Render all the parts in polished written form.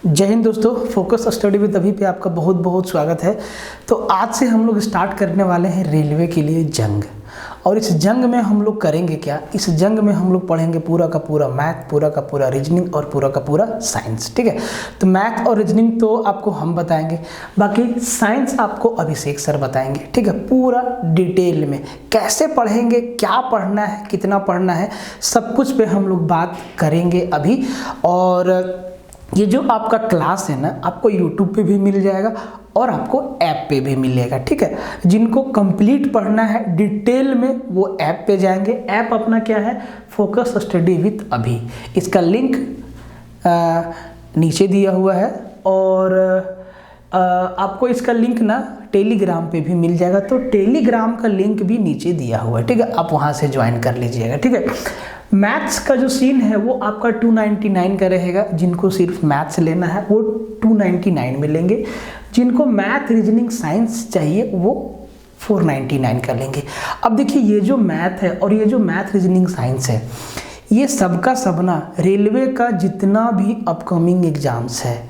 जय हिंद दोस्तों, focus study with अभी पे आपका बहुत बहुत स्वागत है। तो आज से हम लोग स्टार्ट करने वाले हैं रेलवे के लिए जंग। और इस जंग में हम लोग करेंगे क्या? इस जंग में हम लोग पढ़ेंगे पूरा का पूरा मैथ, पूरा का पूरा रीजनिंग और पूरा का पूरा साइंस। ठीक है, तो मैथ और रीजनिंग तो आपको हम बताएंगे, बाकी साइंस आपको अभिषेक सर बताएंगे। ठीक है, पूरा डिटेल में कैसे पढ़ेंगे, क्या पढ़ना है, कितना पढ़ना है, सब कुछ पे हम लोग बात करेंगे अभी। और ये जो आपका क्लास है ना, आपको YouTube पे भी मिल जाएगा और आपको ऐप पे भी मिलेगा। ठीक है, जिनको कंप्लीट पढ़ना है डिटेल में वो ऐप पे जाएंगे। ऐप अपना क्या है? फोकस स्टडी विद अभी। इसका लिंक नीचे दिया हुआ है और आपको इसका लिंक ना टेलीग्राम पे भी मिल जाएगा, तो टेलीग्राम का लिंक भी नीचे दिया हुआ है। ठीक है, आप वहाँ से ज्वाइन कर लीजिएगा। ठीक है, मैथ्स का जो सीन है वो आपका 299 का रहेगा। जिनको सिर्फ मैथ्स लेना है वो 299 में लेंगे, जिनको मैथ रीजनिंग साइंस चाहिए वो 499 का लेंगे। अब देखिए, ये जो मैथ है और ये जो मैथ रीजनिंग साइंस है, ये सबका सब ना रेलवे का जितना भी अपकमिंग एग्जाम्स है,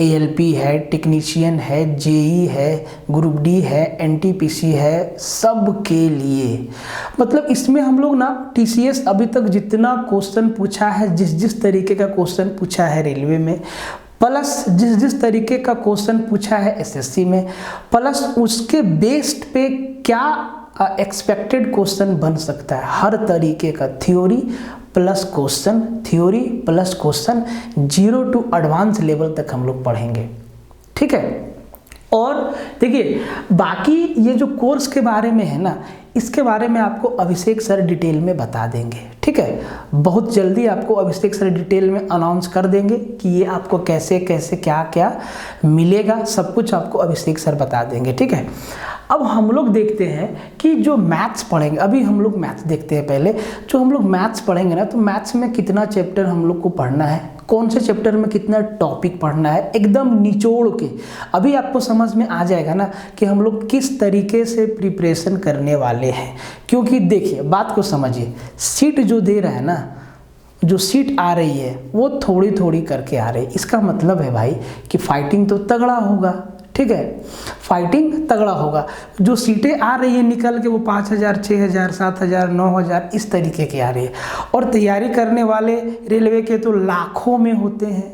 ALP है, टेक्नीशियन है, JEE है, ग्रुप डी है, NTPC है, सब के लिए। मतलब इसमें हम लोग ना TCS अभी तक जितना क्वेश्चन पूछा है, जिस तरीके का क्वेश्चन पूछा है रेलवे में, प्लस जिस तरीके का क्वेश्चन पूछा है SSC में, प्लस उसके बेस्ड पे क्या एक्सपेक्टेड क्वेश्चन बन सकता है, हर तरीके का theory plus question, theory plus question, 0 to advance level तक हम लोग पढ़ेंगे। ठीक है, और देखिए बाकी ये जो कोर्स के बारे में है ना, इसके बारे में आपको अभिषेक सर डिटेल में बता देंगे। ठीक है, बहुत जल्दी आपको अभिषेक सर डिटेल में अनाउंस कर देंगे कि ये आपको कैसे कैसे क्या क्या मिलेगा, सब कुछ आपको अभिषेक सर बता देंगे। ठीक है, अब हम लोग देखते हैं कि जो मैथ्स पढ़ेंगे, अभी हम लोग मैथ्स देखते हैं। पहले जो हम लोग मैथ्स पढ़ेंगे ना, तो मैथ्स में कितना चैप्टर हम लोग को पढ़ना है, कौन से चैप्टर में कितना टॉपिक पढ़ना है, एकदम निचोड़ के अभी आपको समझ में आ जाएगा ना कि हम लोग किस तरीके से प्रिपरेशन करने वाले हैं। क्योंकि देखिए, बात को समझिए, सीट जो दे रहा है ना, जो सीट आ रही है वो थोड़ी थोड़ी करके आ रही है। इसका मतलब है भाई कि फाइटिंग तो तगड़ा होगा। ठीक है, फाइटिंग तगड़ा होगा। जो सीटें आ रही है निकल के वो 5000, 6000, 7000, 9000 इस तरीके की आ रही है। और तैयारी करने वाले रेलवे के तो लाखों में होते हैं,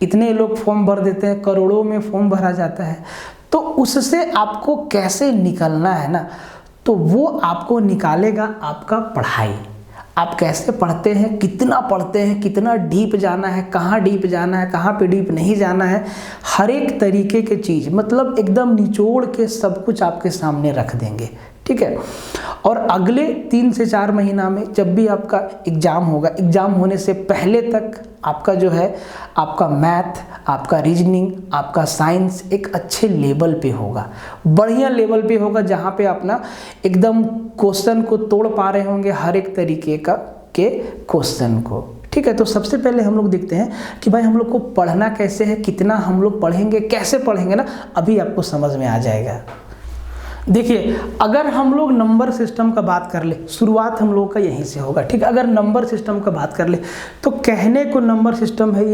इतने लोग फॉर्म भर देते हैं, करोड़ों में फॉर्म भरा जाता है। तो उससे आपको कैसे निकलना है ना, तो वो आपको निकालेगा आपका पढ़ाई। आप कैसे पढ़ते हैं, कितना पढ़ते हैं, कितना डीप जाना है, कहाँ डीप जाना है, कहाँ पे डीप नहीं जाना है, हर एक तरीके की चीज़ मतलब एकदम निचोड़ के सब कुछ आपके सामने रख देंगे। ठीक है, और अगले 3 से 4 महीना में जब भी आपका एग्ज़ाम होगा, एग्ज़ाम होने से पहले तक आपका जो है, आपका मैथ, आपका रीजनिंग, आपका साइंस एक अच्छे लेवल पे होगा, बढ़िया लेवल पे होगा, जहाँ पे आप ना एकदम क्वेश्चन को तोड़ पा रहे होंगे, हर एक तरीके का के क्वेश्चन को। ठीक है, तो सबसे पहले हम लोग देखते हैं कि भाई हम लोग को पढ़ना कैसे है, कितना हम लोग पढ़ेंगे, कैसे पढ़ेंगे ना, अभी आपको समझ में आ जाएगा। देखिए, अगर हम लोग नंबर सिस्टम का बात कर ले, शुरुआत हम लोग का यहीं से होगा। ठीक है, अगर नंबर सिस्टम का बात कर ले तो कहने को नंबर सिस्टम है,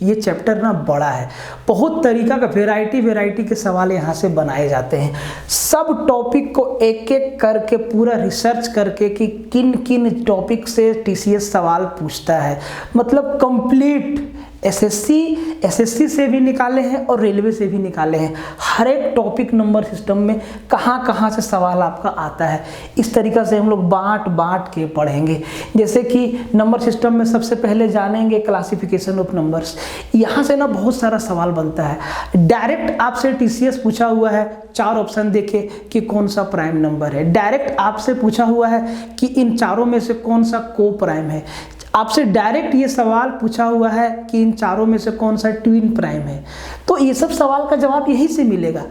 ये चैप्टर ना बड़ा है, बहुत तरीका का वैरायटी के सवाल यहाँ से बनाए जाते हैं। सब टॉपिक को एक एक करके पूरा रिसर्च करके कि किन किन टॉपिक से TCS सवाल पूछता है, मतलब कंप्लीट SSC से भी निकाले हैं और रेलवे से भी निकाले हैं। हर एक टॉपिक नंबर सिस्टम में कहाँ से सवाल आपका आता है, इस तरीक़ा से हम लोग बांट के पढ़ेंगे। जैसे कि नंबर सिस्टम में सबसे पहले जानेंगे क्लासिफिकेशन ऑफ नंबर्स। यहाँ से ना बहुत सारा सवाल बनता है। डायरेक्ट आपसे TCS पूछा हुआ है, 4 ऑप्शन देखे कि कौन सा प्राइम नंबर है। डायरेक्ट आपसे पूछा हुआ है कि इन चारों में से कौन सा को प्राइम है। आपसे डायरेक्ट ये सवाल पूछा हुआ है कि इन चारों में से कौन सा ट्विन प्राइम है। तो ये सब सवाल का जवाब यहीं से मिलेगा।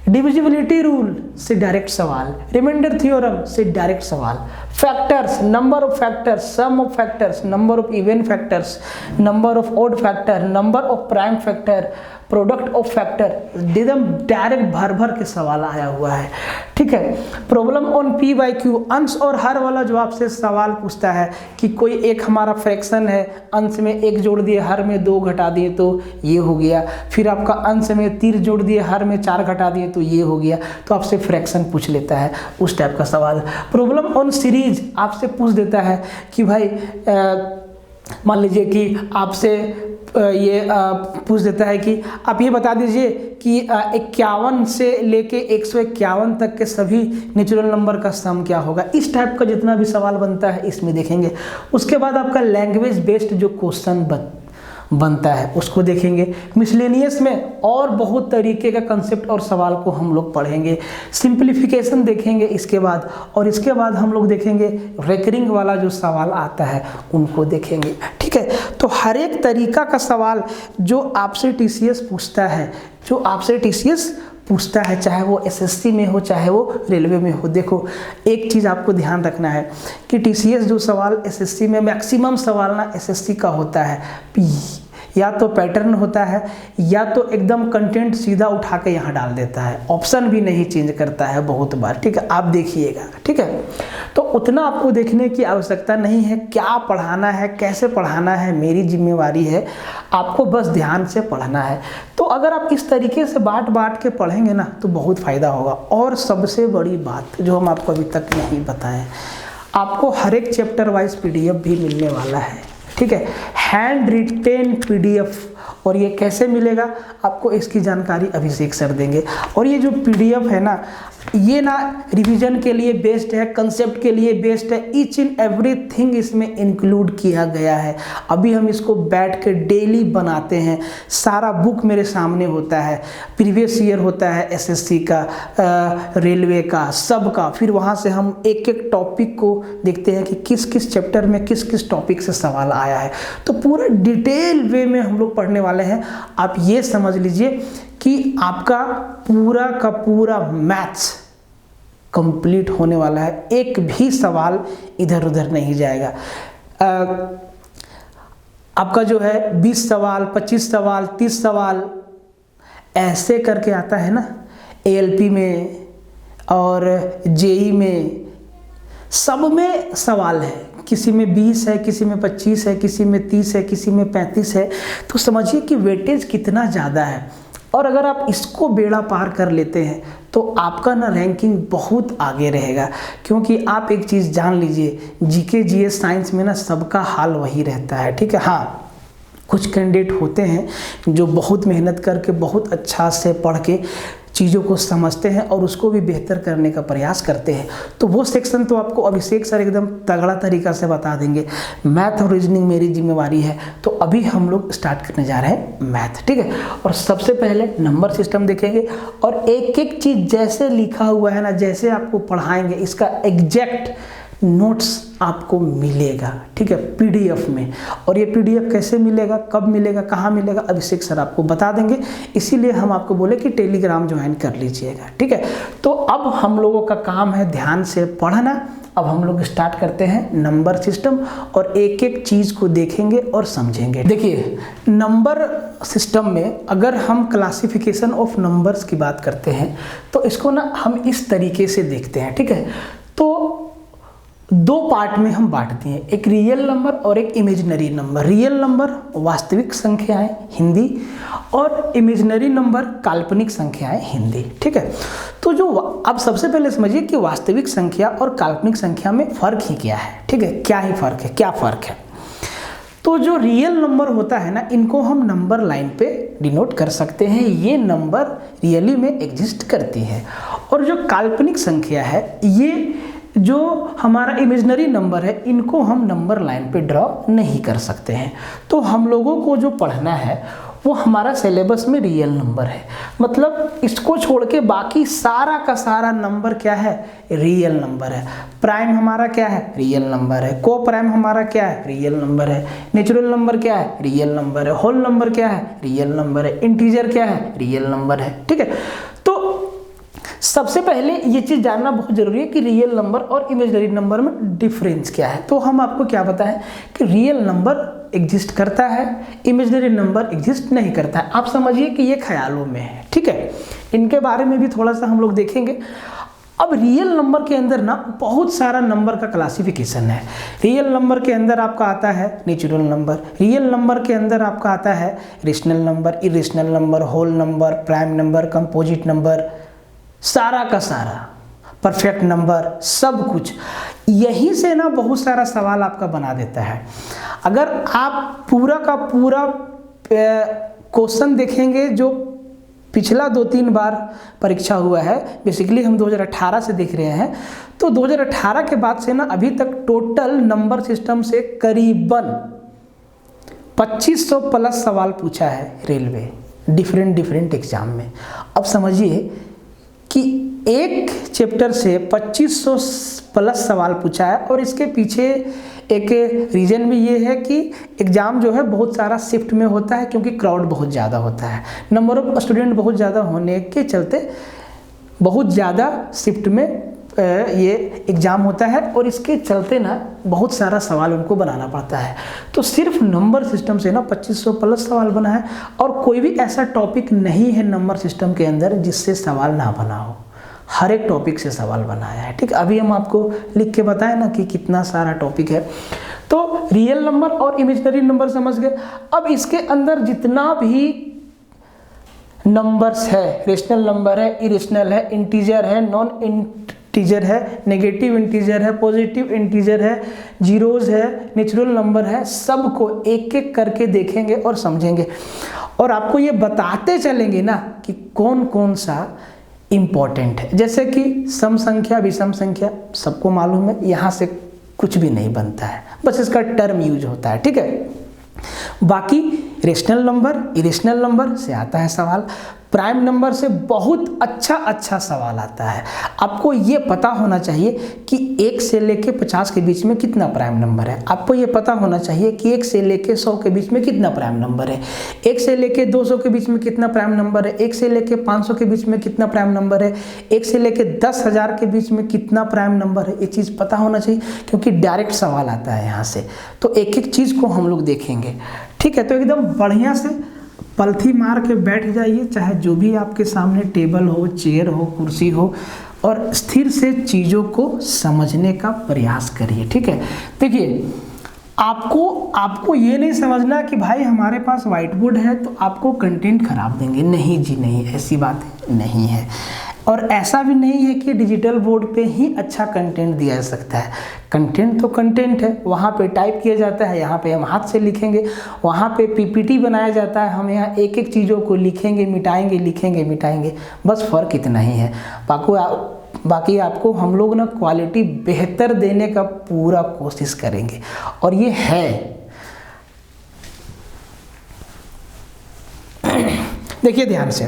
डिविजिबिलिटी रूल से डायरेक्ट सवाल, रिमाइंडर थ्योरम से डायरेक्ट सवाल, factors, number of factors, sum of factors, number of even factors, number of odd factor, number of prime factor, product of factor, एकदम डायरेक्ट भर भर के सवाल आया हुआ है, ठीक है। Problem on P by Q, अंश और हर वाला जो आपसे सवाल पूछता है कि कोई एक हमारा फ्रैक्शन है, अंश में 1 जोड़ दिए, हर में 2 घटा दिए तो ये हो गया, फिर आपका अंश में 3 जोड़ दिए, हर में 4 घटा दिए तो ये हो गया, तो आपसे फ्रैक्शन पूछ लेता है, उस टाइप का सवाल। प्रॉब्लम ऑन सीरीज आपसे पूछ देता है कि भाई मान लीजिए कि आपसे ये पूछ देता है कि आप ये बता दीजिए कि 51 से लेके 151 तक के सभी नेचुरल नंबर का सम क्या होगा। इस टाइप का जितना भी सवाल बनता है इसमें देखेंगे। उसके बाद आपका लैंग्वेज बेस्ड जो क्वेश्चन बनता है उसको देखेंगे। मिसलेनियस में और बहुत तरीके का कंसेप्ट और सवाल को हम लोग पढ़ेंगे। सिंप्लीफिकेशन देखेंगे इसके बाद, और इसके बाद हम लोग देखेंगे रेकरिंग वाला जो सवाल आता है उनको देखेंगे, ठीक है। तो हर एक तरीका का सवाल जो आपसे टीसीएस पूछता है, चाहे वो एसएससी में हो चाहे वो रेलवे में हो। देखो एक चीज़ आपको ध्यान रखना है कि टीसीएस जो सवाल एसएससी में मैक्सिमम सवाल ना एसएससी का होता है, या तो पैटर्न होता है या तो एकदम कंटेंट सीधा उठा के यहाँ डाल देता है, ऑप्शन भी नहीं चेंज करता है बहुत बार, ठीक है। आप देखिएगा, ठीक है। तो उतना आपको देखने की आवश्यकता नहीं है, क्या पढ़ाना है कैसे पढ़ाना है मेरी जिम्मेवारी है, आपको बस ध्यान से पढ़ना है। तो अगर आप इस तरीके से बांट के पढ़ेंगे ना तो बहुत फ़ायदा होगा। और सबसे बड़ी बात जो हम आपको अभी तक नहीं बताएं, आपको हर एक चैप्टर वाइज पीडीएफ भी मिलने वाला है, ठीक है, हैंड रिटेन पीडीएफ। और ये कैसे मिलेगा आपको इसकी जानकारी अभिषेक सर देंगे। और ये जो पीडीएफ है ना, ये ना रिवीजन के लिए बेस्ड है, कंसेप्ट के लिए बेस्ड है, ईच एंड एवरीथिंग इसमें इंक्लूड किया गया है। अभी हम इसको बैठ के डेली बनाते हैं, सारा बुक मेरे सामने होता है, प्रीवियस ईयर होता है एसएससी का, रेलवे का, सब का। फिर वहाँ से हम एक एक टॉपिक को देखते हैं कि किस किस चैप्टर में किस किस टॉपिक से सवाल आया है। तो पूरा डिटेल वे में हम लोग पढ़ने वाले हैं। आप ये समझ लीजिए कि आपका पूरा का पूरा मैथ्स कंप्लीट होने वाला है, एक भी सवाल इधर उधर नहीं जाएगा। आपका जो है 20 सवाल, 25 सवाल, 30 सवाल ऐसे करके आता है ना एएलपी में और जेई में, सब में सवाल है। किसी में 20 है, किसी में 25 है, किसी में 30 है, किसी में 35 है। तो समझिए कि वेटेज कितना ज़्यादा है। और अगर आप इसको बेड़ा पार कर लेते हैं तो आपका ना रैंकिंग बहुत आगे रहेगा। क्योंकि आप एक चीज़ जान लीजिए, जीके जीएस साइंस में ना सबका हाल वही रहता है, ठीक है। हाँ, कुछ कैंडिडेट होते हैं जो बहुत मेहनत करके बहुत अच्छा से पढ़ के चीज़ों को समझते हैं और उसको भी बेहतर करने का प्रयास करते हैं। तो वो सेक्शन तो आपको अभिषेक सर एकदम तगड़ा तरीका से बता देंगे। मैथ और रीजनिंग मेरी जिम्मेवारी है। तो अभी हम लोग स्टार्ट करने जा रहे हैं मैथ, ठीक है। और सबसे पहले नंबर सिस्टम देखेंगे और एक एक चीज़ जैसे लिखा हुआ है ना, जैसे आपको पढ़ाएंगे इसका एग्जैक्ट नोट्स आपको मिलेगा, ठीक है, पीडीएफ में। और ये पीडीएफ कैसे मिलेगा, कब मिलेगा, कहाँ मिलेगा, अभिषेक सर आपको बता देंगे। इसीलिए हम आपको बोले कि टेलीग्राम ज्वाइन कर लीजिएगा, ठीक है। तो अब हम लोगों का काम है ध्यान से पढ़ना। अब हम लोग स्टार्ट करते हैं नंबर सिस्टम और एक एक चीज़ को देखेंगे और समझेंगे। देखिए, नंबर सिस्टम में अगर हम क्लासिफिकेशन ऑफ नंबर्स की बात करते हैं तो इसको ना हम इस तरीके से देखते हैं, ठीक है। तो 2 पार्ट में हम बांटते हैं, एक रियल नंबर और एक इमेजिनरी नंबर। रियल नंबर वास्तविक संख्याएं हिंदी, और इमेजिनरी नंबर काल्पनिक संख्याएं हिंदी, ठीक है। तो जो अब सबसे पहले समझिए कि वास्तविक संख्या और काल्पनिक संख्या में फ़र्क ही क्या है, ठीक है, क्या ही फ़र्क है, क्या फ़र्क है। तो जो रियल नंबर होता है ना, इनको हम नंबर लाइन पे डिनोट कर सकते हैं, ये नंबर रियली में एग्जिस्ट करती है। और जो काल्पनिक संख्या है, ये जो हमारा इमेजिनरी नंबर है, इनको हम नंबर लाइन पे ड्रॉ नहीं कर सकते हैं। तो हम लोगों को जो पढ़ना है वो हमारा सिलेबस में रियल नंबर है, मतलब इसको छोड़ के बाकी सारा का सारा नंबर क्या है, रियल नंबर है। प्राइम हमारा क्या है, रियल नंबर है। को प्राइम हमारा क्या है, रियल नंबर है। नेचुरल नंबर क्या है, रियल नंबर है। होल नंबर क्या है, रियल नंबर है। इंटीजर क्या है, रियल नंबर है, ठीक है। तो सबसे पहले ये चीज़ जानना बहुत जरूरी है कि रियल नंबर और इमेजिनरी नंबर में डिफरेंस क्या है। तो हम आपको क्या बताएं कि रियल नंबर एग्जिस्ट करता है, इमेजिनरी नंबर एग्जिस्ट नहीं करता है। आप समझिए कि ये ख्यालों में है, ठीक है। इनके बारे में भी थोड़ा सा हम लोग देखेंगे। अब रियल नंबर के अंदर ना बहुत सारा नंबर का क्लासिफिकेशन है। रियल नंबर के अंदर आपका आता है नेचुरल नंबर, रियल नंबर के अंदर आपका आता है rational number, irrational number, whole number, prime number, composite number, सारा का सारा, परफेक्ट नंबर, सब कुछ। यहीं से ना बहुत सारा सवाल आपका बना देता है। अगर आप पूरा का पूरा क्वेश्चन देखेंगे जो पिछला 2-3 बार परीक्षा हुआ है, बेसिकली हम 2018 से देख रहे हैं, तो 2018 के बाद से ना अभी तक टोटल नंबर सिस्टम से करीबन 2500 प्लस सवाल पूछा है रेलवे डिफरेंट एग्जाम में। अब समझिए कि एक चैप्टर से 2500 प्लस सवाल पूछा है, और इसके पीछे एक रीज़न भी ये है कि एग्ज़ाम जो है बहुत सारा शिफ्ट में होता है, क्योंकि क्राउड बहुत ज़्यादा होता है, नंबर ऑफ स्टूडेंट बहुत ज़्यादा होने के चलते बहुत ज़्यादा शिफ्ट में ये एग्ज़ाम होता है, और इसके चलते ना बहुत सारा सवाल उनको बनाना पड़ता है। तो सिर्फ नंबर सिस्टम से ना 2500 प्लस सवाल बना है, और कोई भी ऐसा टॉपिक नहीं है नंबर सिस्टम के अंदर जिससे सवाल ना बना हो। हर एक टॉपिक से सवाल बनाया है, ठीक। अभी हम आपको लिख के बताएं ना कि कितना सारा टॉपिक है। तो रियल नंबर और इमेजिनरी नंबर समझ गए। अब इसके अंदर जितना भी नंबर्स है, रेशनल नंबर है, इरेशनल है, इंटीजर है, नॉन इंटीजर है, नेगेटिव इंटीजर है, पॉजिटिव इंटीजर है, जीरोज है, नेचुरल नंबर है, सबको एक एक करके देखेंगे और समझेंगे, और आपको ये बताते चलेंगे ना कि कौन कौन सा इम्पॉर्टेंट है। जैसे कि सम संख्या, विषम संख्या सबको मालूम है, यहाँ से कुछ भी नहीं बनता है, बस इसका टर्म यूज होता है, ठीक है। बाकी रेशनल नंबर, इरेशनल नंबर से आता है सवाल, प्राइम नंबर से बहुत अच्छा सवाल आता है। आपको ये पता होना चाहिए कि 1 से लेके 50 के बीच में कितना प्राइम नंबर है। आपको ये पता होना चाहिए कि 1 से लेके 100 के बीच में कितना प्राइम नंबर है, 1 से लेके 200 के बीच में कितना प्राइम नंबर है, 1 से लेके 500 के बीच में कितना प्राइम नंबर है, 1 से लेके 10,000 के बीच में कितना प्राइम नंबर है। ये चीज़ पता होना चाहिए, क्योंकि डायरेक्ट सवाल आता है यहाँ से। तो एक एक चीज़ को हम लोग देखेंगे, ठीक है। तो एकदम बढ़िया से पलथी मार के बैठ जाइए, चाहे जो भी आपके सामने टेबल हो, चेयर हो, कुर्सी हो, और स्थिर से चीज़ों को समझने का प्रयास करिए, ठीक है। देखिए, आपको ये नहीं समझना कि भाई हमारे पास व्हाइट बोर्ड है तो आपको कंटेंट खराब देंगे। नहीं जी नहीं, ऐसी बात नहीं है। और ऐसा भी नहीं है कि डिजिटल बोर्ड पे ही अच्छा कंटेंट दिया जा सकता है। कंटेंट तो कंटेंट है, वहाँ पे टाइप किया जाता है, यहाँ पे हम हाथ से लिखेंगे, वहाँ पे पीपीटी बनाया जाता है, हम यहाँ एक एक चीज़ों को लिखेंगे, मिटाएंगे, लिखेंगे, मिटाएंगे, बस फ़र्क इतना ही है। बाकी आपको हम लोग ना क्वालिटी बेहतर देने का पूरा कोशिश करेंगे, और ये है। देखिए ध्यान से,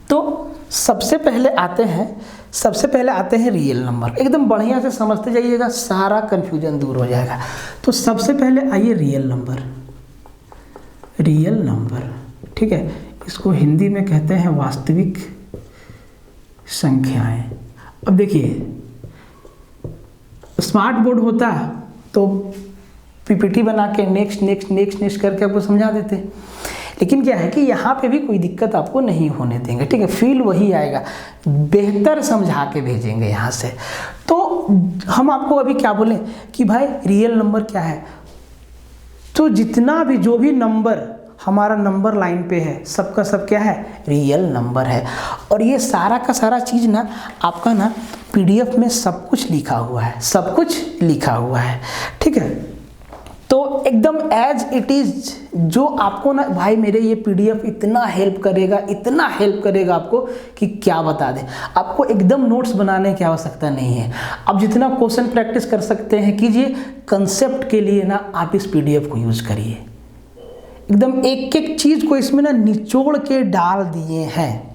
तो सबसे पहले आते हैं रियल नंबर। एकदम बढ़िया से समझते जाइएगा, सारा कंफ्यूजन दूर हो जाएगा। तो सबसे पहले आइए रियल नंबर, ठीक है। इसको हिंदी में कहते हैं वास्तविक संख्याएं। अब देखिए, स्मार्ट बोर्ड होता तो पीपीटी बना के नेक्स्ट करके आपको समझा देते, लेकिन क्या है कि यहाँ पे भी कोई दिक्कत आपको नहीं होने देंगे, ठीक है। फील वही आएगा, बेहतर समझा के भेजेंगे यहाँ से। तो हम आपको अभी क्या बोलें कि भाई रियल नंबर क्या है, तो जितना भी जो भी नंबर हमारा नंबर लाइन पे है, सबका सब क्या है, रियल नंबर है। और ये सारा का सारा चीज़ ना आपका ना पीडीएफ में सब कुछ लिखा हुआ है, ठीक है। तो एकदम एज इट इज़, जो आपको ना भाई मेरे ये पीडीएफ इतना हेल्प करेगा आपको कि क्या बता दें। आपको एकदम नोट्स बनाने की आवश्यकता नहीं है। आप जितना क्वेश्चन प्रैक्टिस कर सकते हैं कीजिए, कंसेप्ट के लिए ना आप इस पीडीएफ को यूज़ करिए। एकदम एक एक चीज़ को इसमें ना निचोड़ के डाल दिए हैं।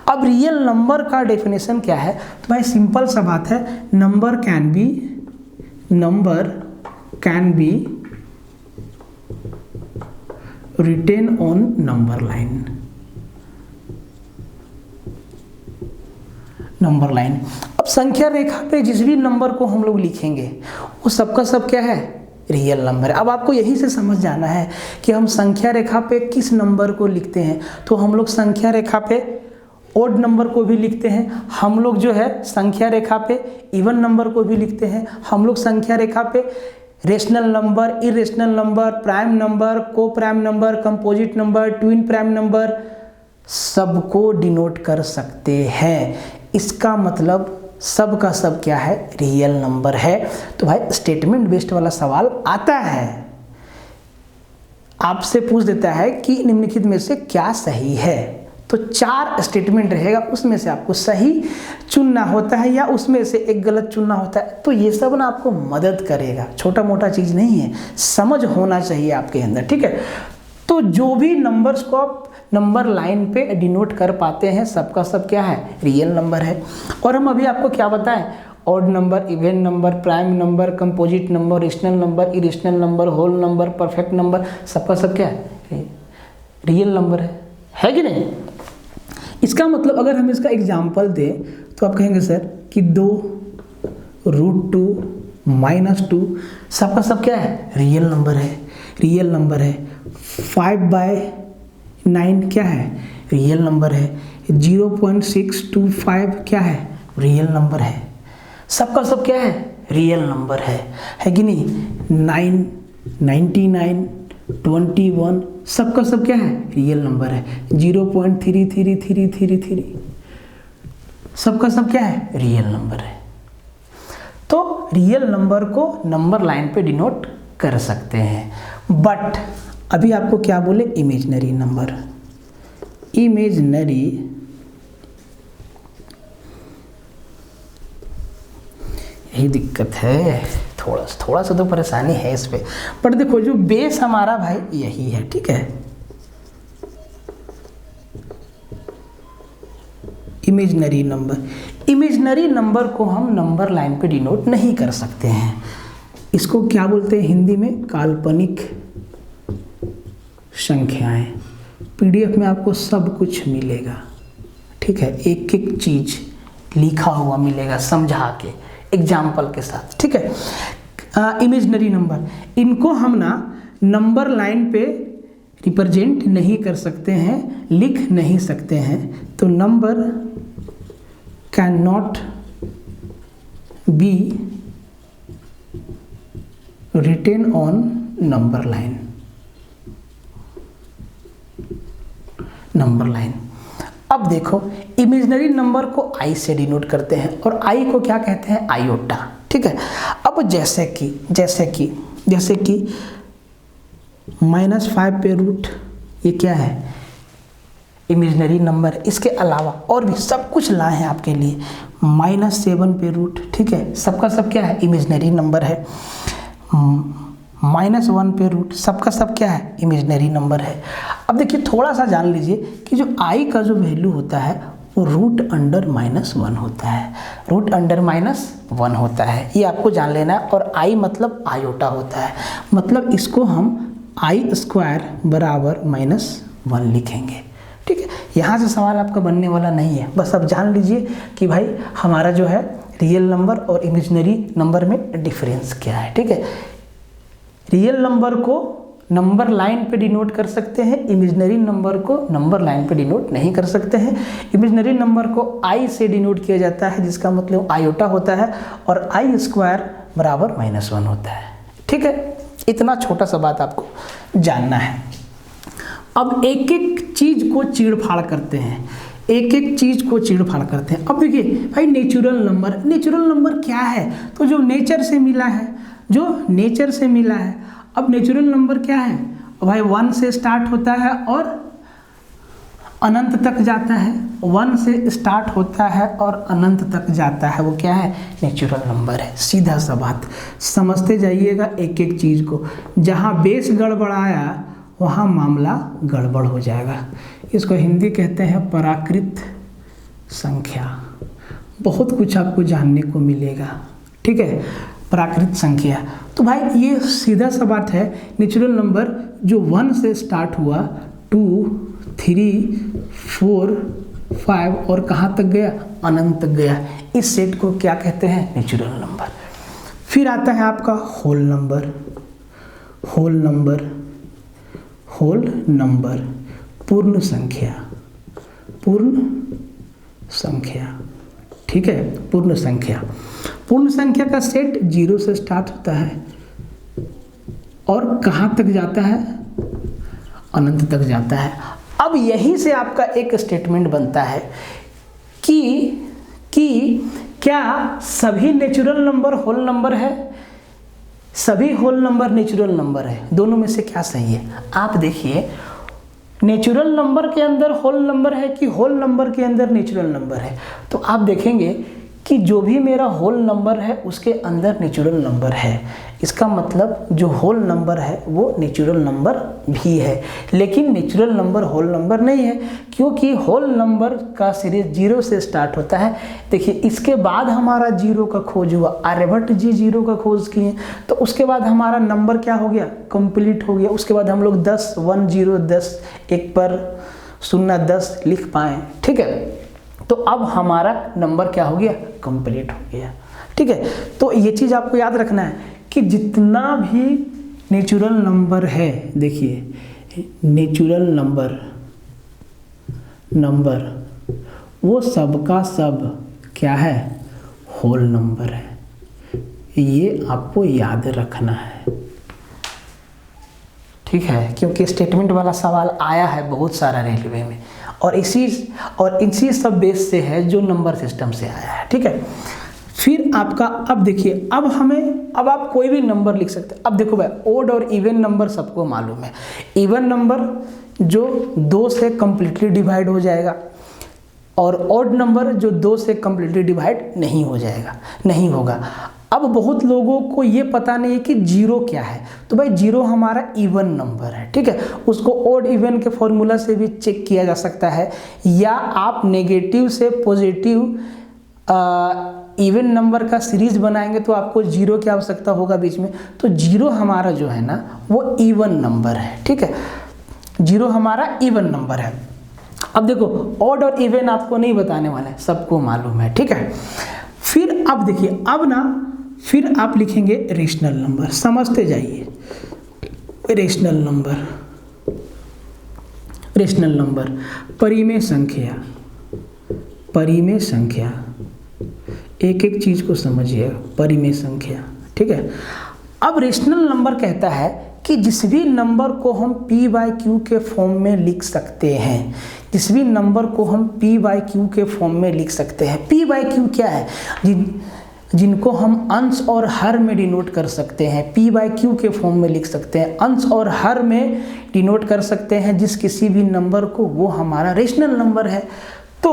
अब रियल नंबर का डेफिनेशन क्या है, तो भाई सिंपल सा बात है, number can be written on number line। Number line. अब संख्या रेखा पे जिस भी नंबर को हम लोग लिखेंगे वो सबका सब क्या है, रियल नंबर है। अब आपको यहीं से समझ जाना है कि हम संख्या रेखा पे किस नंबर को लिखते हैं। तो हम लोग संख्या रेखा पे ओड नंबर को भी लिखते हैं, हम लोग जो है संख्या रेखा पे इवन नंबर को भी लिखते हैं, हम लोग संख्या रेखा पे rational number, irrational number, prime number, coprime number, composite number, twin prime number सबको डिनोट कर सकते हैं। इसका मतलब सब का सब क्या है, रियल नंबर है। तो भाई स्टेटमेंट बेस्ड वाला सवाल आता है, आपसे पूछ देता है कि निम्नलिखित में से क्या सही है। तो 4 स्टेटमेंट रहेगा, उसमें से आपको सही चुनना होता है या उसमें से एक गलत चुनना होता है। तो ये सब ना आपको मदद करेगा, छोटा मोटा चीज़ नहीं है, समझ होना चाहिए आपके अंदर, ठीक है। तो जो भी नंबर्स को आप नंबर लाइन पे डिनोट कर पाते हैं सबका सब क्या है, रियल नंबर है। और हम अभी आपको क्या बताएं, odd number, even number, prime number, composite number, rational number, irrational number, whole number, perfect number सबका सब क्या है, रियल नंबर है कि नहीं। इसका मतलब अगर हम इसका एग्जाम्पल दें तो आप कहेंगे सर कि 2√2 -2 सबका सब क्या है, रियल नंबर है, रियल नंबर है। 5/9 क्या है, रियल नंबर है। 0.625 क्या है, रियल नंबर है। सबका सब क्या है, रियल नंबर है कि नहीं। 9, 99, 21 सबका सब क्या है, रियल नंबर है। 0.3333 सबका सब क्या है, रियल नंबर है। तो रियल नंबर को नंबर लाइन पे डिनोट कर सकते हैं। बट अभी आपको क्या बोले, इमेजिनरी नंबर, इमेजिनरी यही दिक्कत है, थोड़ा सा तो परेशानी है इस पे। पर देखो जो बेस हमारा भाई यही है, ठीक है। इमेजिनरी नंबर, इमेजिनरी नंबर को हम नंबर लाइन पे डिनोट नहीं कर सकते हैं। इसको क्या बोलते हैं हिंदी में, काल्पनिक संख्याएं। पीडीएफ में आपको सब कुछ मिलेगा, ठीक है, एक एक चीज लिखा हुआ मिलेगा समझा के, एग्जाम्पल के साथ, ठीक है। इमेजिनरी नंबर, इनको हम ना नंबर लाइन पे रिप्रेजेंट नहीं कर सकते हैं, लिख नहीं सकते हैं। तो number cannot be written on number line, number line. अब देखो इमेजिनरी नंबर को आई से डिनोट करते हैं और आई को क्या कहते हैं, आयोटा, ठीक है। अब जैसे कि -5 पे रूट, ये क्या है, इमेजिनरी नंबर। इसके अलावा और भी सब कुछ लाए हैं आपके लिए, -7 पे रूट, ठीक है, सबका सब क्या है, इमेजिनरी नंबर है। -1 पे रूट, सबका सब क्या है, इमेजिनरी नंबर है। अब देखिए थोड़ा सा जान लीजिए कि जो आई का जो वैल्यू होता है वो √(-1) होता है, √(-1) होता है, ये आपको जान लेना है। और आई मतलब आयोटा होता है, मतलब इसको हम I² = -1 लिखेंगे, ठीक है। यहाँ से सवाल आपका बनने वाला नहीं है, बस अब जान लीजिए कि भाई हमारा जो है रियल नंबर और इमेजिनरी नंबर में डिफरेंस क्या है, ठीक है। रियल नंबर को नंबर लाइन पे डिनोट कर सकते हैं, इमेजिनरी नंबर को नंबर लाइन पे डिनोट नहीं कर सकते हैं। इमेजिनरी नंबर को आई से डिनोट किया जाता है, जिसका मतलब आयोटा होता है, और I² = -1 होता है, ठीक है। इतना छोटा सा बात आपको जानना है। अब एक एक चीज को चीड़-फाड़ करते हैं, अब देखिए भाई नेचुरल नंबर क्या है, तो जो नेचर से मिला है, अब नेचुरल नंबर क्या है भाई, 1 से स्टार्ट होता है और अनंत तक जाता है, 1 से स्टार्ट होता है और अनंत तक जाता है, वो क्या है, नेचुरल नंबर है। सीधा सा बात समझते जाइएगा एक एक चीज़ को, जहाँ बेस गड़बड़ाया वहाँ मामला गड़बड़ हो जाएगा। इसको हिंदी कहते हैं प्राकृत संख्या। बहुत कुछ आपको जानने को मिलेगा, ठीक है, प्राकृत संख्या। तो भाई ये सीधा सा बात है, नेचुरल नंबर जो 1 से स्टार्ट हुआ, 2, 3, 4, 5 और कहाँ तक गया, अनंत तक गया। इस सेट को क्या कहते हैं, नेचुरल नंबर। फिर आता है आपका whole number. Whole number, whole number, पूर्ण संख्या, पूर्ण संख्या, ठीक है, पूर्ण संख्या। पूर्ण संख्या का सेट 0 से स्टार्ट होता है और कहाँ तक जाता है, अनंत तक जाता है। अब यहीं से आपका एक स्टेटमेंट बनता है कि क्या सभी नेचुरल नंबर होल नंबर है, सभी होल नंबर नेचुरल नंबर है, दोनों में से क्या सही है। आप देखिए, नेचुरल नंबर के अंदर होल नंबर है कि होल नंबर के अंदर नेचुरल नंबर है। तो आप देखेंगे कि जो भी मेरा होल नंबर है उसके अंदर नेचुरल नंबर है। इसका मतलब जो होल नंबर है वो नेचुरल नंबर भी है, लेकिन नेचुरल नंबर होल नंबर नहीं है, क्योंकि होल नंबर का सीरीज 0 से स्टार्ट होता है। देखिए, इसके बाद हमारा 0 का खोज हुआ, आर्यभट्ट जी 0 का खोज किए, तो उसके बाद हमारा नंबर क्या हो गया, कंप्लीट हो गया। उसके बाद हम लोग 10 1 0 10 1 पर 0 10 लिख पाए, ठीक है। तो अब हमारा नंबर क्या हो गया, कंप्लीट हो गया, ठीक है। तो ये चीज़ आपको याद रखना है कि जितना भी नेचुरल नंबर है, देखिए नेचुरल नंबर वो सबका सब क्या है, होल नंबर है। ये आपको याद रखना है, ठीक है, क्योंकि स्टेटमेंट वाला सवाल आया है बहुत सारा रेलवे में, और इसी सब बेस से है जो नंबर सिस्टम से आया है, ठीक है। फिर आपका, अब देखिए, अब आप कोई भी नंबर लिख सकते हैं। अब देखो भाई, ओड और इवन नंबर सबको मालूम है। इवन नंबर जो 2 से कंप्लीटली डिवाइड हो जाएगा, और ओड नंबर जो 2 से कंप्लीटली डिवाइड नहीं होगा। अब बहुत लोगों को ये पता नहीं है कि 0 क्या है। तो भाई 0 हमारा इवन नंबर है, ठीक है। उसको ओड इवन के फॉर्मूला से भी चेक किया जा सकता है, या आप नेगेटिव से पॉजिटिव इवन नंबर का सीरीज बनाएंगे तो आपको 0 की आवश्यकता होगा बीच में। तो 0 हमारा जो है ना वो इवन नंबर है, ठीक है। 0 हमारा इवन नंबर है। अब देखो, ऑड और इवन आपको नहीं बताने वाला है, सबको मालूम है, ठीक है। फिर अब देखिए, फिर आप लिखेंगे रेशनल नंबर। समझते जाइए, रेशनल नंबर, परिमेय संख्या, एक एक चीज को समझिएगा, परिमेय संख्या, ठीक है। अब रेशनल नंबर कहता है कि जिस भी नंबर को हम p/q के फॉर्म में लिख सकते हैं, p/q क्या है, जिनको हम अंश और हर में डिनोट कर सकते हैं, p/q के फॉर्म में लिख सकते हैं, अंश और हर में डिनोट कर सकते हैं जिस किसी भी नंबर को, वो हमारा रेशनल नंबर है। तो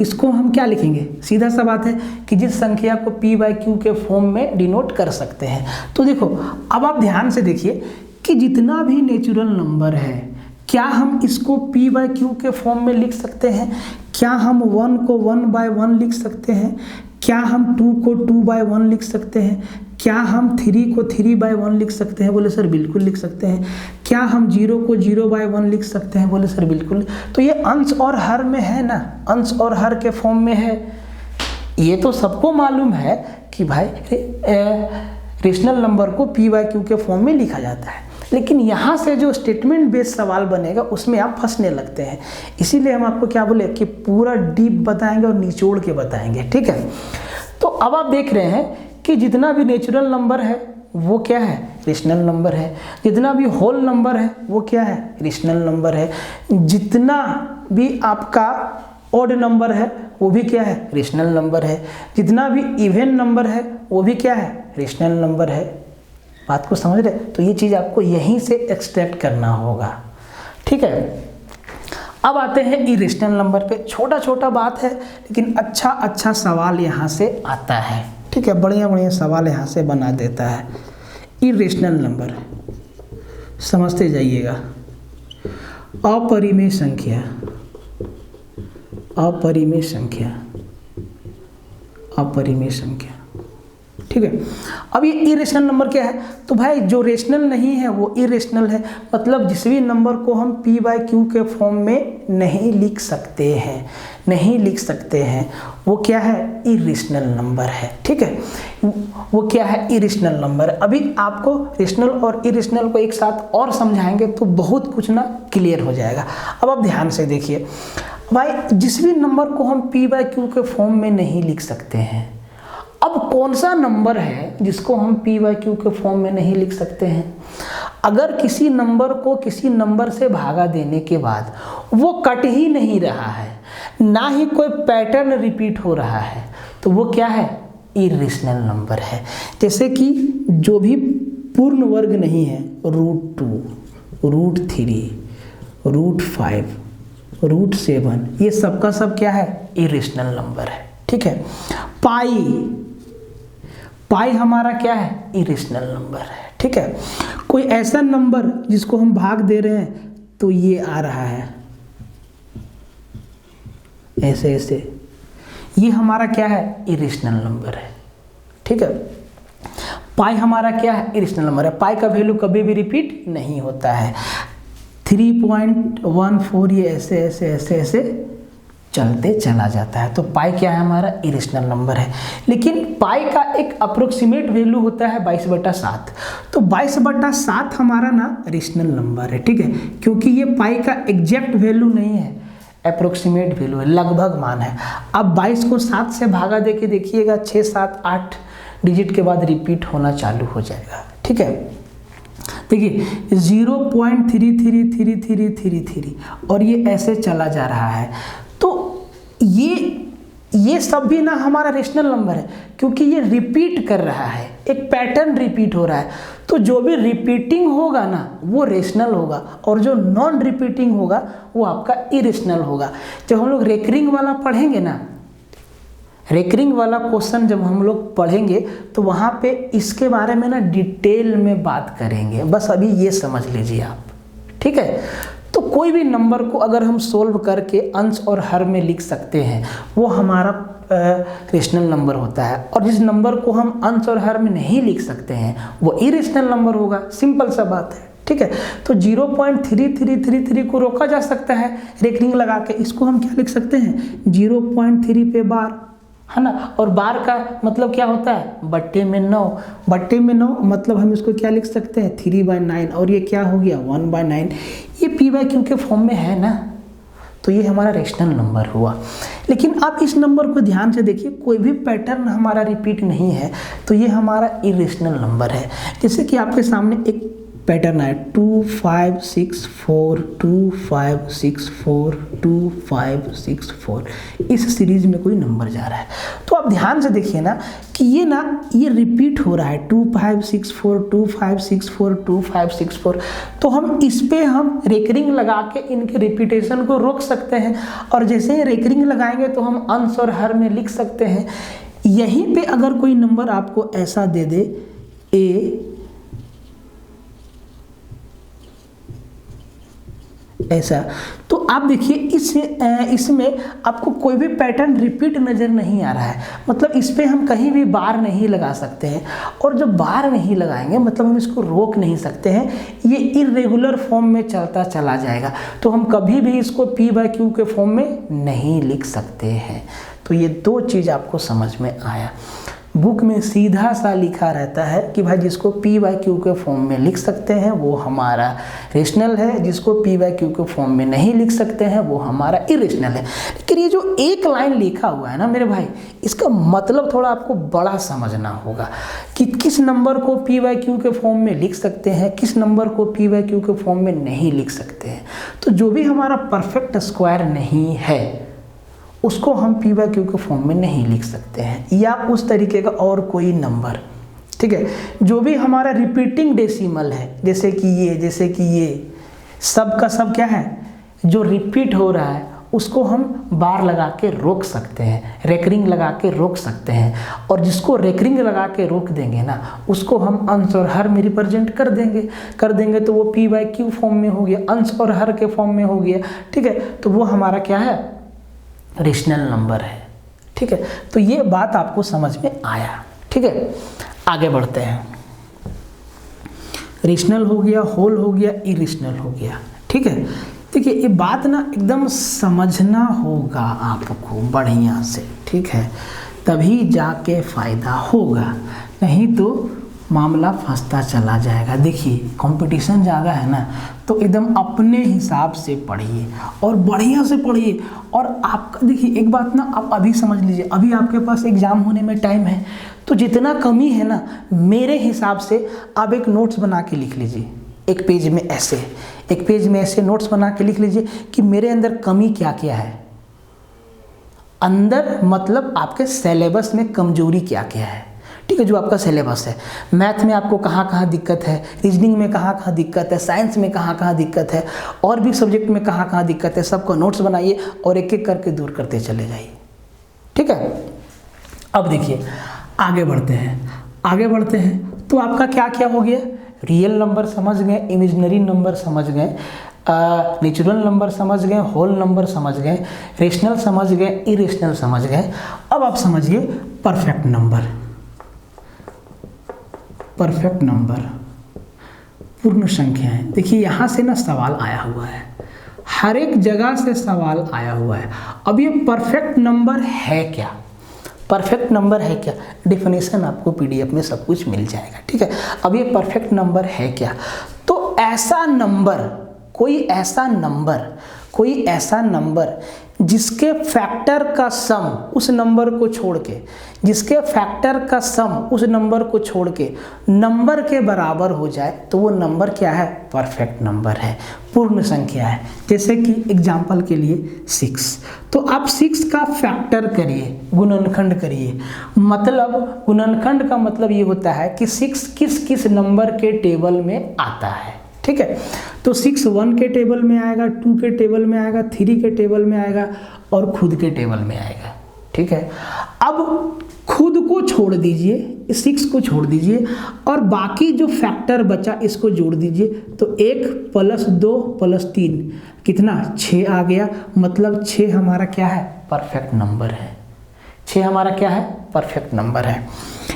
इसको हम क्या लिखेंगे, सीधा सा बात है कि जिस संख्या को p/q के फॉर्म में डिनोट कर सकते हैं। तो देखो, अब आप ध्यान से देखिए कि जितना भी नेचुरल नंबर है, क्या हम इसको p/q के फॉर्म में लिख सकते हैं? क्या हम 1 को 1/1 लिख सकते हैं? क्या हम 2 को 2/1 लिख सकते हैं? क्या हम 3 को 3/1 लिख सकते हैं? बोले सर बिल्कुल लिख सकते हैं। क्या हम 0 को 0/1 लिख सकते हैं? बोले सर बिल्कुल। तो ये अंश और हर में है ना, अंश और हर के फॉर्म में है। ये तो सबको मालूम है कि भाई रेशनल नंबर को p/q के फॉर्म में लिखा जाता है, लेकिन यहाँ से जो स्टेटमेंट बेस्ड सवाल बनेगा उसमें आप फंसने लगते हैं। इसीलिए हम आपको क्या बोले कि पूरा डीप बताएंगे और निचोड़ के बताएंगे, ठीक है। तो अब आप देख रहे हैं कि जितना भी नेचुरल नंबर है वो क्या है, रेशनल नंबर है। जितना भी होल नंबर है वो क्या है, रेशनल नंबर है। जितना भी आपका ऑड नंबर है वो भी क्या है, रेशनल नंबर है। जितना भी इवन नंबर है वो भी क्या है, रेशनल नंबर है। बात को समझ रहे? तो ये चीज़ आपको यहीं से एक्सट्रैक्ट करना होगा, ठीक है। अब आते हैं इरेशनल नंबर पे। छोटा छोटा बात है लेकिन अच्छा अच्छा सवाल यहाँ से आता है, ठीक है। बढ़िया बढ़िया सवाल यहाँ से बना देता है। इरेशनल नंबर समझते जाइएगा। अपरिमेय संख्या, अपरिमेय संख्या, अपरिमेय संख्या, ठीक है। अब ये इरेशनल नंबर क्या है, तो भाई जो रेशनल नहीं है वो इरेशनल है, मतलब जिस भी नंबर को हम पी बाई क्यू के फॉर्म में नहीं लिख सकते हैं, नहीं लिख सकते हैं, वो क्या है, इरेशनल नंबर है। ठीक है, वो क्या है, इरेशनल नंबर। अभी आपको रेशनल और इरेशनल को एक साथ और समझाएंगे तो बहुत कुछ ना क्लियर हो जाएगा। अब आप ध्यान से देखिए भाई, जिस भी नंबर को हम पी बाई क्यू के फॉर्म में नहीं लिख सकते हैं, अब कौन सा नंबर है जिसको हम पी बाई क्यू के फॉर्म में नहीं लिख सकते हैं? अगर किसी नंबर को किसी नंबर से भागा देने के बाद वो कट ही नहीं रहा है, ना ही कोई पैटर्न रिपीट हो रहा है, तो वो क्या है, इरेशनल नंबर है। जैसे कि जो भी पूर्ण वर्ग नहीं है, √2, √3, √5, √7, ये सबका सब क्या है, इरेशनल नंबर है। ठीक है, पाई हमारा क्या है, इरेशनल नंबर है। ठीक है, कोई ऐसा नंबर जिसको हम भाग दे रहे हैं तो ये आ रहा है ऐसे ऐसे, ये हमारा क्या है, इरेशनल नंबर है। ठीक है, पाई हमारा क्या है, इरेशनल नंबर है। पाई का वैल्यू कभी भी रिपीट नहीं होता है। 3.14 ये ऐसे ऐसे ऐसे ऐसे चलते चला जाता है, तो पाई क्या है, हमारा इरेशनल नंबर है। लेकिन पाई का एक अप्रोक्सीमेट वैल्यू होता है 22/7, तो 22/7 हमारा ना रेशनल नंबर है। ठीक है, क्योंकि ये पाई का एग्जैक्ट वैल्यू नहीं है, अप्रोक्सीमेट वैल्यू है, लगभग मान है। अब 22 को 7 से भागा दे के देखिएगा, 6, 7, 8 डिजिट के बाद रिपीट होना चालू हो जाएगा। ठीक है, देखिए 0.333333 और ये ऐसे चला जा रहा है, तो ये सब भी ना हमारा रेशनल नंबर है, क्योंकि ये रिपीट कर रहा है, एक पैटर्न रिपीट हो रहा है। तो जो भी रिपीटिंग होगा ना वो रेशनल होगा, और जो नॉन रिपीटिंग होगा वो आपका इरेशनल होगा। जब हम लोग रेकरिंग वाला पढ़ेंगे ना, रेकरिंग वाला क्वेश्चन जब हम लोग पढ़ेंगे तो वहाँ पे इसके बारे में ना डिटेल में बात करेंगे, बस अभी ये समझ लीजिए आप। ठीक है, तो कोई भी नंबर को अगर हम सोल्व करके अंश और हर में लिख सकते हैं वो हमारा रेशनल नंबर होता है, और जिस नंबर को हम अंश और हर में नहीं लिख सकते हैं वो इरेशनल नंबर होगा। सिंपल सा बात है। ठीक है, तो 0.3333 को रोका जा सकता है रेकरिंग लगा के, इसको हम क्या लिख सकते हैं, 0.3 पे बार, है ना। और बार का मतलब क्या होता है, बट्टे में 9, बट्टे में 9 मतलब हम इसको क्या लिख सकते हैं, 3/9, और ये क्या हो गया, 1/9। ये पी बाई क्यू के फॉर्म में है ना, तो ये हमारा रेशनल नंबर हुआ। लेकिन आप इस नंबर को ध्यान से देखिए, कोई भी पैटर्न हमारा रिपीट नहीं है, तो ये हमारा इरेशनल नंबर है। जैसे कि आपके सामने एक पैटर्न है 2564 2564 2564, इस सीरीज में कोई नंबर जा रहा है। तो आप ध्यान से देखिए ना कि ये रिपीट हो रहा है 2564 2564 2564, तो हम इस पे हम रेकरिंग लगा के इनके रिपीटेशन को रोक सकते हैं, और जैसे ही रेकरिंग लगाएंगे तो हम अंश और हर में लिख सकते हैं। यहीं पे अगर कोई नंबर आपको ऐसा दे दे ए ऐसा, तो आप देखिए इसमें आपको कोई भी पैटर्न रिपीट नज़र नहीं आ रहा है, मतलब इस पे हम कहीं भी बार नहीं लगा सकते हैं, और जब बार नहीं लगाएंगे मतलब हम इसको रोक नहीं सकते हैं, ये इरेगुलर फॉर्म में चलता चला जाएगा, तो हम कभी भी इसको पी बाई क्यू के फॉर्म में नहीं लिख सकते हैं। तो ये दो चीज़ आपको समझ में आया। बुक में सीधा सा लिखा रहता है कि भाई जिसको पी बाई क्यू के फॉर्म में लिख सकते हैं वो हमारा रेशनल है, जिसको पी बाई क्यू के फॉर्म में नहीं लिख सकते हैं वो हमारा इरेशनल है। लेकिन ये जो एक लाइन लिखा हुआ है ना मेरे भाई, इसका मतलब थोड़ा आपको बड़ा समझना होगा कि किस नंबर को पी बाई क्यू के फॉर्म में लिख सकते हैं, किस नंबर को पी बाई क्यू के फॉर्म में नहीं लिख सकते हैं। तो जो भी हमारा परफेक्ट स्क्वायर नहीं है उसको हम पी बाई क्यू के फॉर्म में नहीं लिख सकते हैं, या उस तरीके का और कोई नंबर। ठीक है, जो भी हमारा रिपीटिंग डेसिमल है, जैसे कि ये सब का सब क्या है, जो रिपीट हो रहा है उसको हम बार लगा के रोक सकते हैं, रेकरिंग लगा के रोक सकते हैं, और जिसको रेकरिंग लगा के रोक देंगे ना उसको हम अंश और हर में रिप्रेजेंट कर देंगे तो वो पी बाई क्यू फॉर्म में हो गया, अंश और हर के फॉर्म में हो गया। ठीक है, तो वो हमारा क्या है, रेशनल नंबर है। ठीक है, तो ये बात आपको समझ में आया। ठीक है, आगे बढ़ते हैं। रेशनल हो गया, होल हो गया, इरेशनल हो गया। ठीक है, देखिए ये बात ना एकदम समझना होगा आपको बढ़िया से, ठीक है, तभी जाके फ़ायदा होगा, नहीं तो मामला फंसता चला जाएगा। देखिए कंपटीशन ज़्यादा है ना, तो एकदम अपने हिसाब से पढ़िए और बढ़िया से पढ़िए। और आपका देखिए एक बात ना आप अभी समझ लीजिए, अभी आपके पास एग्ज़ाम होने में टाइम है, तो जितना कमी है ना मेरे हिसाब से आप एक नोट्स बना के लिख लीजिए, एक पेज में ऐसे नोट्स बना के लिख लीजिए कि मेरे अंदर कमी क्या क्या है, अंदर मतलब आपके सिलेबस में कमजोरी क्या क्या है। ठीक है, जो आपका सिलेबस है, मैथ में आपको कहाँ कहाँ दिक्कत है, रीजनिंग में कहाँ कहाँ दिक्कत है, साइंस में कहाँ कहाँ दिक्कत है, और भी सब्जेक्ट में कहाँ कहाँ दिक्कत है, सबको नोट्स बनाइए और एक एक करके दूर करते चले जाइए। ठीक है, अब देखिए आगे बढ़ते हैं तो आपका क्या क्या हो गया, रियल नंबर समझ गए, इमेजिनरी नंबर समझ गए, नेचुरल नंबर समझ गए, होल नंबर समझ गए, रेशनल समझ गए, इरेशनल समझ गए। अब आप समझिए परफेक्ट नंबर, पूर्ण संख्याएं। देखिए यहाँ से ना सवाल आया हुआ है, हर एक जगह से सवाल आया हुआ है। अब ये परफेक्ट नंबर है क्या, परफेक्ट नंबर है क्या, डेफिनेशन आपको पीडीएफ में सब कुछ मिल जाएगा। ठीक है, अब ये परफेक्ट नंबर है क्या, तो ऐसा नंबर, कोई ऐसा नंबर जिसके फैक्टर का सम उस नंबर को छोड़ के, जिसके फैक्टर का सम उस नंबर को छोड़ के नंबर के बराबर हो जाए, तो वो नंबर क्या है, परफेक्ट नंबर है, पूर्ण संख्या है। जैसे कि एग्जाम्पल के लिए 6, तो आप 6 का फैक्टर करिए, गुणनखंड करिए। मतलब गुणनखंड का मतलब ये होता है कि 6 किस किस नंबर के टेबल में आता है। ठीक है, तो 6 1 के टेबल में आएगा, 2 के टेबल में आएगा, 3 के टेबल में आएगा और खुद के टेबल में आएगा। ठीक है, अब खुद को छोड़ दीजिए, 6 को छोड़ दीजिए और बाकी जो फैक्टर बचा इसको जोड़ दीजिए, तो 1 + 2 + 3 कितना, 6 आ गया। मतलब 6 हमारा क्या है, परफेक्ट नंबर है। 6 हमारा क्या है, परफेक्ट नंबर है।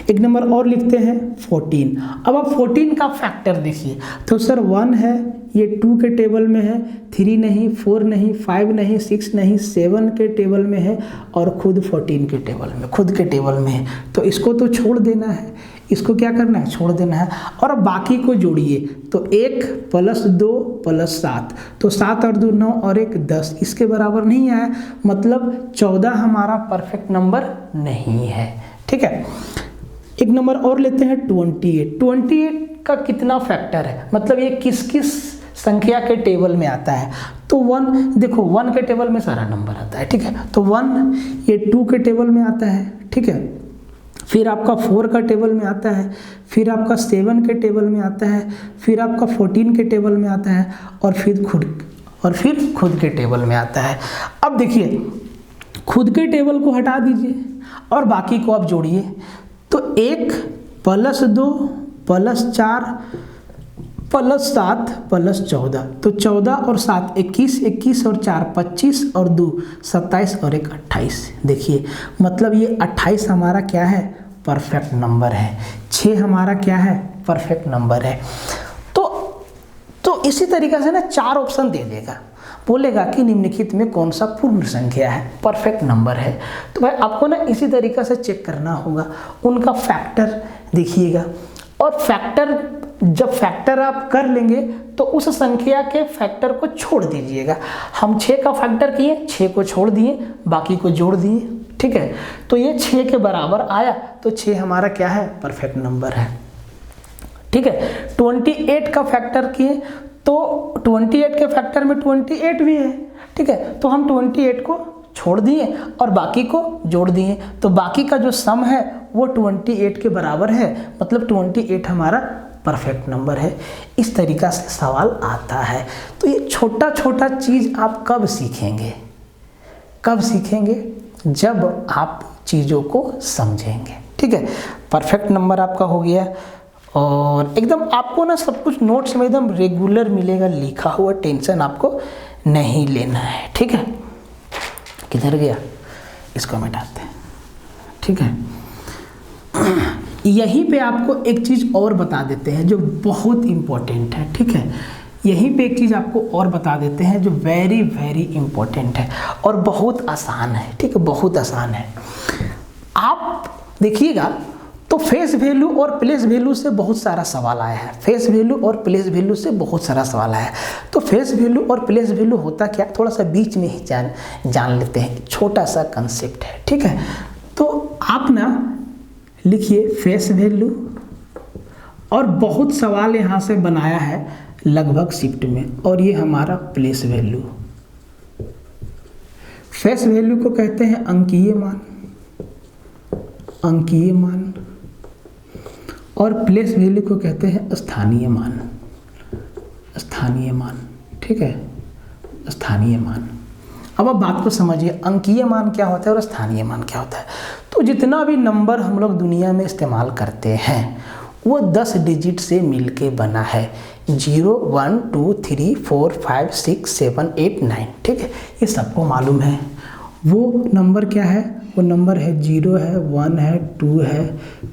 एक नंबर और लिखते हैं 14। अब आप 14 का फैक्टर देखिए, तो सर 1 है, ये 2 के टेबल में है, 3 नहीं, 4 नहीं, 5 नहीं, 6 नहीं, 7 के टेबल में है और खुद 14 के टेबल में, खुद के टेबल में है। तो इसको तो छोड़ देना है, इसको क्या करना है, छोड़ देना है और बाकी को जोड़िए। तो 1 + 2 + 7, तो 7 और 2 9 और 1 10, इसके बराबर नहीं आया, मतलब 14 हमारा परफेक्ट नंबर नहीं है। ठीक है, एक नंबर और लेते हैं 28 का कितना फैक्टर है, मतलब ये किस किस संख्या के टेबल में आता है। तो 1, देखो 1 के टेबल में सारा नंबर आता है। ठीक है, तो 1 ये 2 के टेबल में आता है। ठीक है, फिर आपका 4 का टेबल में आता है, फिर आपका 7 के टेबल में आता है, फिर आपका 14 के टेबल में आता है और फिर खुद के टेबल में आता है। अब देखिए खुद के टेबल को हटा दीजिए और बाकी को आप जोड़िए, तो 1 + 2 + 4 + 7 + 14, तो 14 और 7 21, 21 और 4 25 और 2 27 और 1 28। देखिए मतलब ये 28 हमारा क्या है, परफेक्ट नंबर है। 6 हमारा क्या है, परफेक्ट नंबर है। तो इसी तरीके से ना 4 ऑप्शन दे देगा, बोलेगा कि निम्नलिखित में कौन सा पूर्ण संख्या है, परफेक्ट नंबर है। तो भाई आपको ना इसी तरीके से चेक करना होगा, उनका फैक्टर देखिएगा और जब फैक्टर आप कर लेंगे तो उस संख्या के फैक्टर को छोड़ दीजिएगा। हम 6 का फैक्टर किए, 6 को छोड़ दिए, बाकी को जोड़ दिए। ठीक है, तो ये 6 के बराबर आया, तो 6 हमारा क्या है, परफेक्ट नंबर है। ठीक है, 28 का फैक्टर किए, तो 28 के फैक्टर में 28 भी है। ठीक है, तो हम 28 को छोड़ दिए और बाकी को जोड़ दिए, तो बाकी का जो सम है वो 28 के बराबर है, मतलब 28 हमारा परफेक्ट नंबर है। इस तरीका से सवाल आता है। तो ये छोटा छोटा चीज़ आप कब सीखेंगे, जब आप चीज़ों को समझेंगे। ठीक है, परफेक्ट नंबर आपका हो गया और एकदम आपको ना सब कुछ नोट्स में एकदम रेगुलर मिलेगा लिखा हुआ, टेंशन आपको नहीं लेना है। ठीक है, किधर गया, इसको मिटाते हैं। ठीक है। यहीं पे आपको एक चीज़ और बता देते हैं जो बहुत इम्पोर्टेंट है, ठीक है। यहीं पे एक चीज़ आपको और बता देते हैं जो वेरी वेरी इम्पोर्टेंट है और बहुत आसान है, ठीक है, बहुत आसान है। आप देखिएगा तो फेस वैल्यू और प्लेस वैल्यू से बहुत सारा सवाल आया है, फेस वैल्यू और प्लेस वैल्यू से बहुत सारा सवाल आया है। तो फेस वैल्यू और प्लेस वैल्यू होता क्या, थोड़ा सा बीच में ही जान लेते हैं, छोटा सा कंसेप्ट है, ठीक है। तो आप ना लिखिए फेस वैल्यू, और बहुत सवाल यहाँ से बनाया है लगभग शिफ्ट में, और ये हमारा प्लेस वैल्यू। फेस वैल्यू को कहते हैं अंकीय मान, अंकीय मान, और प्लेस वैल्यू को कहते हैं स्थानीय मान, स्थानीय मान, ठीक है, स्थानीय मान। अब आप बात को समझिए, अंकीय मान क्या होता है और स्थानीय मान क्या होता है। तो जितना भी नंबर हम लोग दुनिया में इस्तेमाल करते हैं वो 10 डिजिट से मिलके बना है, 0 1 2 3 4 5 6 7 8 9, ठीक है, ये सबको मालूम है। वो नंबर क्या है, वो नंबर है 0 है, 1 है, 2 है,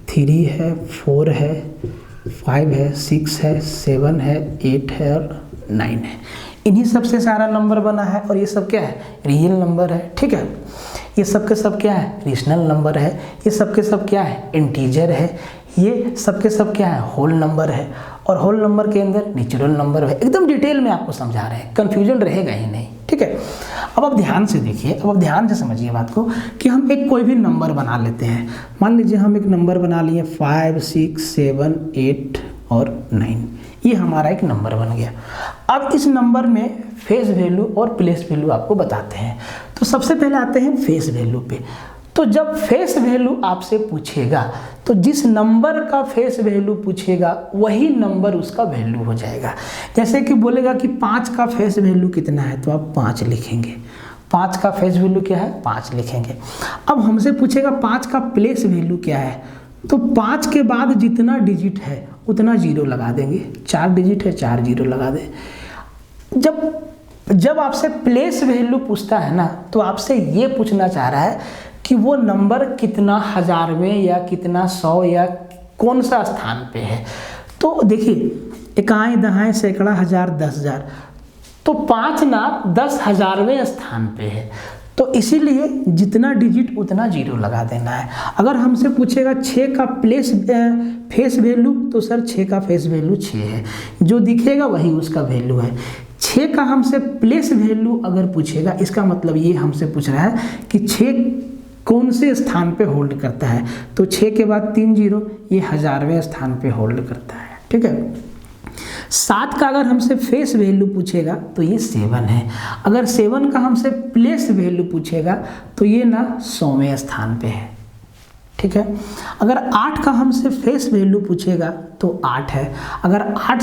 3 है, 4 है, 5 है, 6 है, 7 है, 8 है और 9 है। इन्हीं सब से सारा नंबर बना है, और ये सब क्या है, रियल नंबर है, ठीक है। ये सब के सब क्या है, रेशनल नंबर है। ये सब के सब क्या है, इंटीजर है। ये सब के सब क्या है, होल नंबर है। और होल नंबर के अंदर नेचुरल नंबर है। एकदम डिटेल में आपको समझा रहे हैं, कन्फ्यूजन रहेगा ही नहीं, ठीक है। अब आप ध्यान से देखिए, अब आप ध्यान से समझिए बात को कि हम एक कोई भी नंबर बना लेते हैं। मान लीजिए हम एक नंबर बना लिए 5 6 7 8 और 9, ये हमारा एक नंबर बन गया। अब इस नंबर में फेस वैल्यू और प्लेस वैल्यू आपको बताते हैं। तो सबसे पहले आते हैं फेस वैल्यू पे। तो जब फेस वैल्यू आपसे पूछेगा तो जिस नंबर का फेस वैल्यू पूछेगा वही नंबर उसका वैल्यू हो जाएगा। जैसे कि बोलेगा कि 5 का फेस वैल्यू कितना है, तो आप 5 लिखेंगे। 5 का फेस वैल्यू क्या है, 5 लिखेंगे। अब हमसे पूछेगा 5 का प्लेस वैल्यू क्या है, तो 5 के बाद जितना डिजिट है उतना 0 लगा देंगे। 4 डिजिट है, 4 0 लगा दें। जब आपसे प्लेस वैल्यू पूछता है ना, तो आपसे ये पूछना चाह रहा है कि वो नंबर कितना हजारवें या कितना 100 या कौन सा स्थान पे है। तो देखिए इकाई दहाई सैकड़ा हज़ार 10,000, तो 5 ना 10,000वें स्थान पे है। तो इसीलिए जितना डिजिट उतना 0 लगा देना है। अगर हमसे पूछेगा 6 का फेस वैल्यू, तो सर 6 का फेस वैल्यू 6 है, जो दिखेगा वही उसका वैल्यू है। 6 का हमसे प्लेस वैल्यू अगर पूछेगा, इसका मतलब ये हमसे पूछ रहा है कि 6 कौन से स्थान पे होल्ड करता है। तो 6 के बाद 3 0, ये हजारवें स्थान पे होल्ड करता है, ठीक है। 7 का अगर हमसे फेस वैल्यू पूछेगा तो ये 7 है। अगर 7 का हमसे प्लेस वैल्यू पूछेगा तो ये ना 100वें स्थान पे है, ठीक है। अगर 8 का हमसे फेस वैल्यू पूछेगा तो 8 है। अगर 8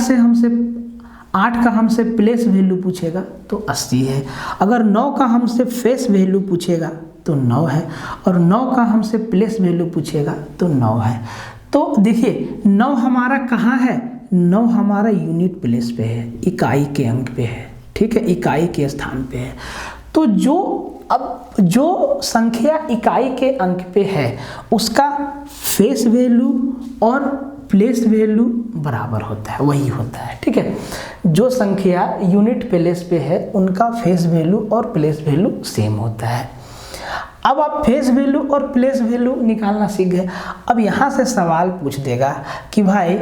का हमसे प्लेस वैल्यू पूछेगा तो 80 है। अगर 9 का हमसे फेस वैल्यू पूछेगा तो 9 है, और 9 का हमसे प्लेस वैल्यू पूछेगा तो 9 है। तो देखिए 9 हमारा कहाँ है, 9 हमारा यूनिट प्लेस पे है, इकाई के अंक पे है, ठीक है, इकाई के स्थान पे है। तो जो संख्या इकाई के अंक पे है उसका फेस वैल्यू और प्लेस वैल्यू बराबर होता है, वही होता है, ठीक है। जो संख्या यूनिट प्लेस पे है उनका फेस वैल्यू और प्लेस वैल्यू सेम होता है। अब आप फेस वैल्यू और प्लेस वैल्यू निकालना सीख गए। अब यहाँ से सवाल पूछ देगा कि भाई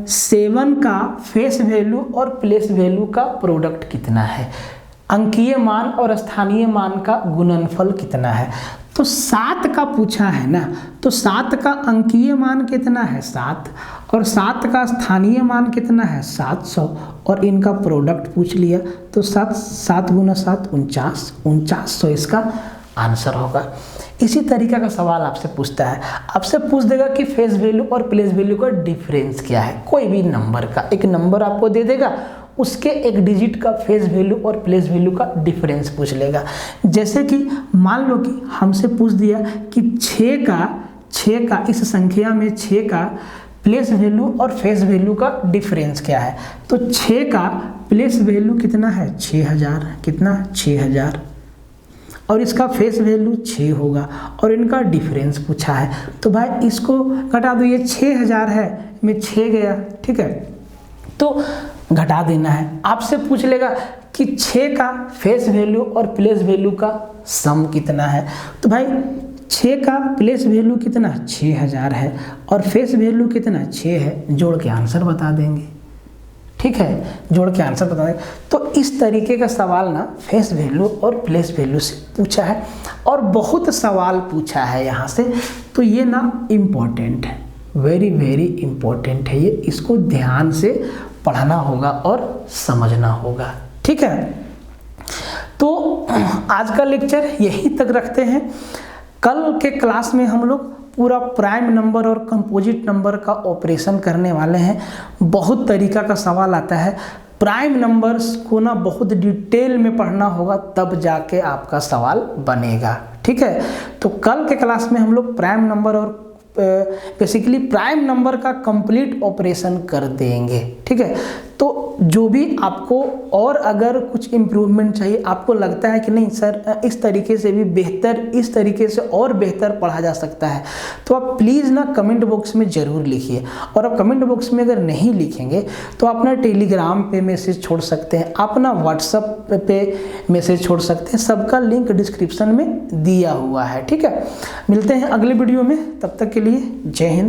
7 का फेस वैल्यू और प्लेस वैल्यू का प्रोडक्ट कितना है, अंकीय मान और स्थानीय मान का गुणनफल कितना है। तो 7 का पूछा है ना, तो 7 का अंकीय मान कितना है 7, और 7 का स्थानीय मान कितना है 700, और इनका प्रोडक्ट पूछ लिया तो 7 गुना 7 49, 4900 इसका आंसर होगा। इसी तरीका का सवाल आपसे पूछता है, आपसे पूछ देगा कि फेस वैल्यू और प्लेस वैल्यू का डिफरेंस क्या है। कोई भी नंबर का एक नंबर आपको दे देगा, उसके एक डिजिट का फेस वैल्यू और प्लेस वैल्यू का डिफरेंस पूछ लेगा। जैसे कि मान लो कि हमसे पूछ दिया कि 6 का इस संख्या में 6 का प्लेस वैल्यू और फेस वैल्यू का डिफरेंस क्या है। तो 6 का प्लेस वैल्यू कितना है 6000, कितना 6000, और इसका फेस वैल्यू 6 होगा और इनका डिफरेंस पूछा है। तो भाई इसको घटा दो, ये 6000 है, में 6 गया, ठीक है, तो घटा देना है। आपसे पूछ लेगा कि 6 का फेस वैल्यू और प्लेस वैल्यू का सम कितना है। तो भाई 6 का प्लेस वैल्यू कितना 6000 है और फेस वैल्यू कितना 6 है, जोड़ के आंसर बता देंगे, ठीक है, जोड़ के आंसर बता देंगे। तो इस तरीके का सवाल ना फेस वैल्यू और प्लेस वैल्यू से पूछा है और बहुत सवाल पूछा है यहाँ से। तो ये ना इम्पोर्टेंट है, वेरी वेरी इम्पोर्टेंट है ये, इसको ध्यान से पढ़ना होगा और समझना होगा, ठीक है। तो आज का लेक्चर यहीं तक रखते हैं। कल के क्लास में हम लोग पूरा प्राइम नंबर और कंपोजिट नंबर का ऑपरेशन करने वाले हैं। बहुत तरीका का सवाल आता है, प्राइम नंबर्स को ना बहुत डिटेल में पढ़ना होगा, तब जाके आपका सवाल बनेगा, ठीक है। तो कल के क्लास में हम लोग प्राइम नंबर और बेसिकली प्राइम नंबर का कंप्लीट ऑपरेशन कर देंगे, ठीक है। तो जो भी आपको और अगर कुछ इम्प्रूवमेंट चाहिए, आपको लगता है कि नहीं सर इस तरीके से भी बेहतर, इस तरीके से और बेहतर पढ़ा जा सकता है, तो आप प्लीज़ ना कमेंट बॉक्स में ज़रूर लिखिए। और आप कमेंट बॉक्स में अगर नहीं लिखेंगे तो आप ना टेलीग्राम पे मैसेज छोड़ सकते हैं, आप ना व्हाट्सएप पे मैसेज छोड़ सकते हैं, सबका लिंक डिस्क्रिप्शन में दिया हुआ है, ठीक है। मिलते हैं अगले वीडियो में, तब तक के लिए जय हिंद।